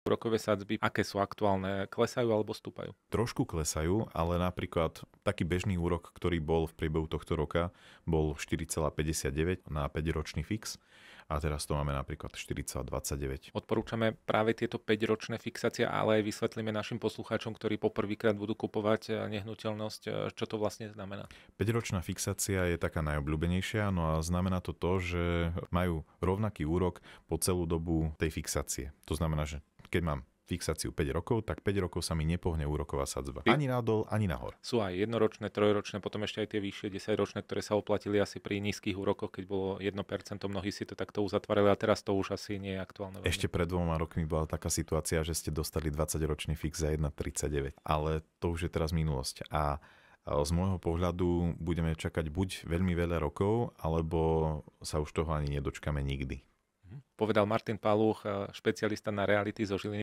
úrokové sadzby, aké sú aktuálne? Klesajú alebo stúpajú? Trošku klesajú, ale napríklad taký bežný úrok, ktorý bol v priebehu tohto roka, bol 4,59 na 5-ročný fix a teraz to máme napríklad 4,29. Odporúčame práve tieto 5-ročné fixácie, ale aj vysvetlíme našim poslucháčom, ktorí poprvýkrát budú kupovať nehnuteľnosť, čo to vlastne znamená. 5-ročná fixácia je taká najobľúbenejšia, no a znamená to, že majú rovnaký úrok po celú dobu tej fixácie. To znamená, že keď mám fixáciu 5 rokov, tak 5 rokov sa mi nepohne úroková sadzba. Ani nadol, ani nahor. Sú aj jednoročné, trojročné, potom ešte aj tie vyššie 10-ročné, ktoré sa oplatili asi pri nízkych úrokoch, keď bolo 1%, mnohí si to takto uzatvárali a teraz to už asi nie je aktuálne. Ešte pred 2 rokmi bola taká situácia, že ste dostali 20-ročný fix za 1,39. Ale to už je teraz minulosť. A z môjho pohľadu budeme čakať buď veľmi veľa rokov, alebo sa už toho ani nedočkame nikdy. Povedal Martin Paluch, špecialista na reality zo Žiliny.